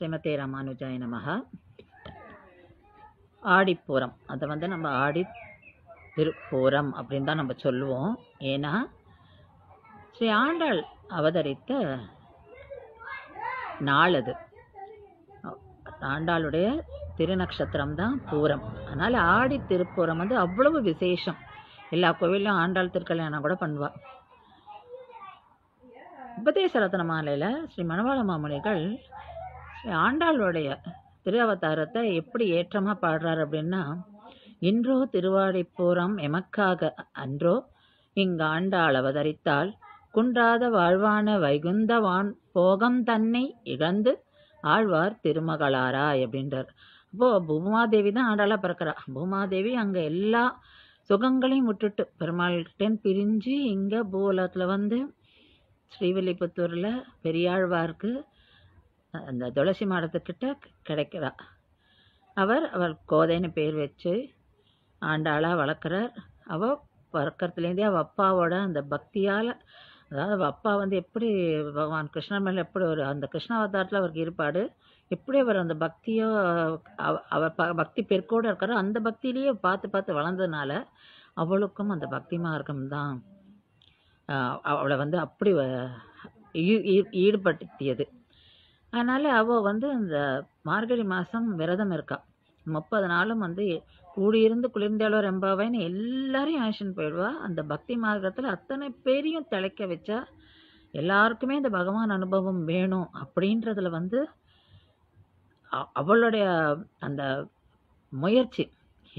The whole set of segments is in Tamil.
ஸ்ரீமதே ராமானுஜாய நமஹ. ஆடிப்பூரம், அதை நம்ம ஆடி திருப்பூரம் அப்படின்னு தான் நம்ம சொல்லுவோம். ஏன்னா ஸ்ரீ ஆண்டாள் அவதரித்த நாள் அது. ஆண்டாளுடைய திருநக்ஷத்திரம் தான் பூரம். அதனால ஆடி திருப்பூரம் அவ்வளவு விசேஷம். எல்லா கோவிலும் ஆண்டாள் திருக்கல்யாணம் கூட பண்ணுவா. உபதேச ரத்ன மாலையில ஸ்ரீ மணவாள மாமுனிகள் ஆண்டாளுடைய திரு அவதாரத்தை எப்படி ஏற்றமா பாடுறார் அப்படின்னா, இன்றோ திருவாடிப்பூரம் எமக்காக அன்றோ இங்கு ஆண்டாள் அவதரித்தால் குன்றாத வாழ்வான வைகுந்தவான் போகம் தன்னை இழந்து ஆழ்வார் திருமகளாராய் அப்படின்றார். அப்போ பூமாதேவி தான் ஆண்டாளா பிறக்கிறா. பூமாதேவி அங்க எல்லா சுகங்களையும் விட்டுட்டு பெருமாள்கிட்டேன்னு பிரிஞ்சு இங்க பூலத்துல ஸ்ரீவில்லிபுத்தூர்ல பெரியாழ்வாருக்கு அந்த துளசி மாடத்துக்கிட்ட கிடைக்கிறா. அவர் கோதைன்னு பேர் வச்சு ஆண்டாளா வளர்க்குறார். அவள் பிறக்கிறதுலேருந்தே அவள் அப்பாவோட அந்த பக்தியால், அதாவது அவள் அப்பா எப்படி பகவான் கிருஷ்ணன் மேலே எப்படி ஒரு அந்த கிருஷ்ணாவதாரத்தில் அவருக்கு ஈடுபாடு, எப்படி அவர் அந்த பக்தியோ அவர் பக்தி பெருக்கோடு இருக்காரோ அந்த பக்தியிலேயே பார்த்து பார்த்து வளர்ந்ததுனால அவளுக்கும் அந்த பக்தி மார்க்கம் தான் அவளை அப்படி ஈடுபடுத்தியது. அதனால் அவள் அந்த மார்கழி மாதம் விரதம் இருக்கா. 30 நாளும் கூடியிருந்து குளிர்ந்தாளோ ரெம்பாவைன்னு எல்லாரையும் ஆக்ஷன் போயிடுவா. அந்த பக்தி மார்க்கத்தில் அத்தனை பேரையும் திளைக்க வச்சா. எல்லாருக்குமே இந்த பகவான் அனுபவம் வேணும் அப்படின்றதுல அவளுடைய அந்த முயற்சி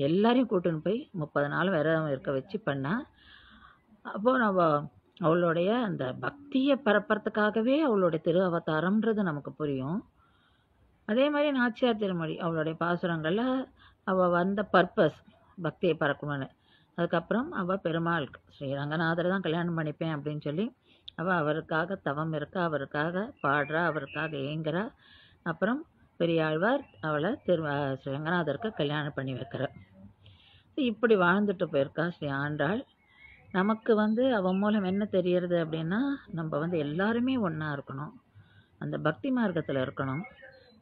எல்லாரையும் கூட்டுன்னு போய் 30 நாள் விரதம் இருக்க வச்சு பண்ணா. அப்போ அவளுடைய அந்த பக்தியை பரப்புறதுக்காகவே அவளுடைய திரு அவதாரம்ன்றது நமக்கு புரியும். அதே மாதிரி நாச்சியார் திருமொழி, அவளுடைய பாசுரங்கள்ல அவள் வந்த பர்பஸ் பக்தியை பறக்கணும்னு. அதுக்கப்புறம் அவள் பெருமாள் ஸ்ரீ ரங்கநாதரை தான் கல்யாணம் பண்ணிப்பேன் அப்படின்னு சொல்லி அவருக்காக தவம் இருக்கா, அவருக்காக பாடுறா, அவருக்காக ஏங்குறா. அப்புறம் பெரியாழ்வார் அவளை ஸ்ரீ ரங்கநாதருக்கு கல்யாணம் பண்ணி வைக்கிறார். இப்படி வாழ்ந்துட்டு போயிருக்கா ஸ்ரீ ஆண்டாள். நமக்கு அவன் மூலம் என்ன தெரியறது அப்படின்னா, நம்ம எல்லாருமே ஒன்றா இருக்கணும், அந்த பக்தி மார்க்கத்தில் இருக்கணும்,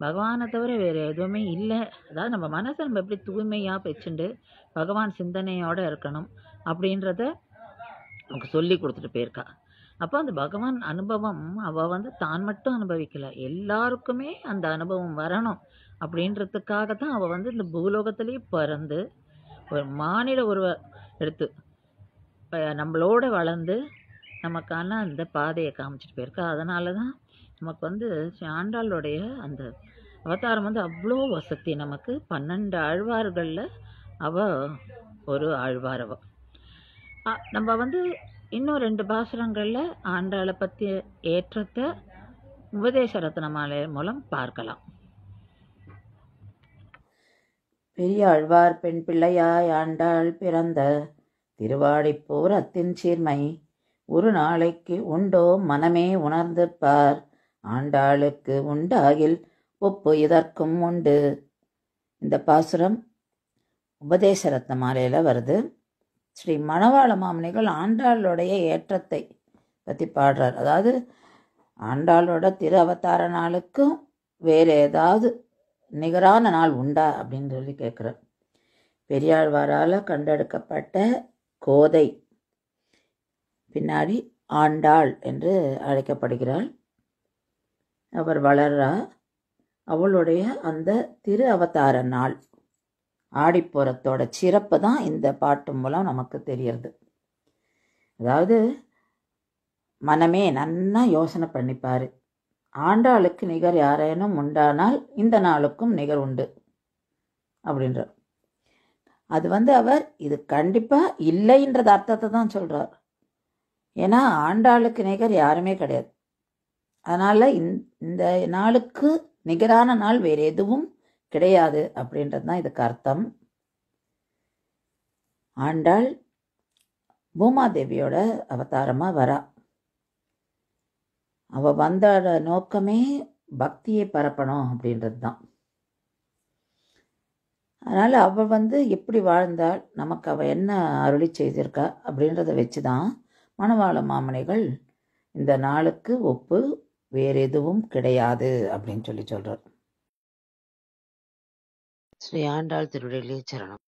பகவானை தவிர வேறு எதுவுமே இல்லை. அதாவது நம்ம மனசை நம்ம எப்படி தூய்மையாக வச்சுண்டு பகவான் சிந்தனையோடு இருக்கணும் அப்படின்றத நமக்கு சொல்லி கொடுத்துட்டு போயிருக்கா. அப்போ அந்த பகவான் அனுபவம் அவள் தான் மட்டும் அனுபவிக்கலை, எல்லாருக்குமே அந்த அனுபவம் வரணும் அப்படின்றதுக்காக தான் அவள் இந்த பூலோகத்திலேயே பிறந்து ஒரு மானிட உருவம் எடுத்து நம்மளோட வளர்ந்து நமக்கான அந்த பாதையை காமிச்சிட்டு போயிருக்கா. அதனால தான் நமக்கு ஆண்டாளுடைய அந்த அவதாரம் அவ்வளோ வசதி. நமக்கு 12 ஆழ்வார்களில் ஒரு ஆழ்வார். நம்ம இன்னும் 2 பாசுரங்களில் ஆண்டாளை பற்றி ஏற்றத்தை உபதேச ரத்ன மாலை மூலம் பார்க்கலாம். பெரியாழ்வார் பெண் பிள்ளையாய் ஆண்டாள் பிறந்த திருவாடிப்பூரத்தின் சீர்மை ஒரு நாளைக்கு உண்டோ மனமே உணர்ந்திருப்பார் ஆண்டாளுக்கு உண்டாகில் ஒப்பு இதற்கும் உண்டு. இந்த பாசுரம் உபதேச ரத்ன மாலையில் வருது. ஸ்ரீ மணவாள மாமுனிகள் ஆண்டாளுடைய ஏற்றத்தை பற்றி பாடுறார். அதாவது ஆண்டாளோட திரு அவதார நாளுக்கும் வேறு ஏதாவது நிகரான நாள் உண்டா அப்படின்னு சொல்லி கேட்குறார். பெரியாழ்வாரால் கண்டெடுக்கப்பட்ட கோதை பின்னாடி ஆண்டாள் என்று அழைக்கப்படுகிறாள். அவர் வளர்றா. அவளுடைய அந்த திரு அவதார நாள் ஆடிப்பூரத்தோட சிறப்பு தான் இந்த பாட்டு மூலம் நமக்கு தெரியறது. அதாவது மனமே நன்னா யோசனை பண்ணிப்பாரு, ஆண்டாளுக்கு நிகர் யாரேனும் உண்டானால் இந்த நாளுக்கும் நிகர் உண்டு அப்படின்ற. அது அவர் இது கண்டிப்பாக இல்லைன்றத அர்த்தத்தை தான் சொல்கிறார். ஏன்னா ஆண்டாளுக்கு நிகர் யாருமே கிடையாது. அதனால் இந்த நாளுக்கு நிகரான நாள் வேறு எதுவும் கிடையாது அப்படின்றது தான் இதுக்கு அர்த்தம். ஆண்டாள் பூமாதேவியோட அவதாரமாக வரா. அவள் வந்த நோக்கமே பக்தியை பரப்பணும் அப்படின்றது தான். அதனால் அவள் எப்படி வாழ்ந்தாள், நமக்கு அவள் என்ன அருளி செய்திருக்கா அப்படின்றத வச்சு தான் மணவாள மாமுனிகள் இந்த நாளுக்கு ஒப்பு வேறு எதுவும் கிடையாது அப்படின்னு சொல்கிறார். ஸ்ரீ ஆண்டாள் திருவடிகளே சரணம்.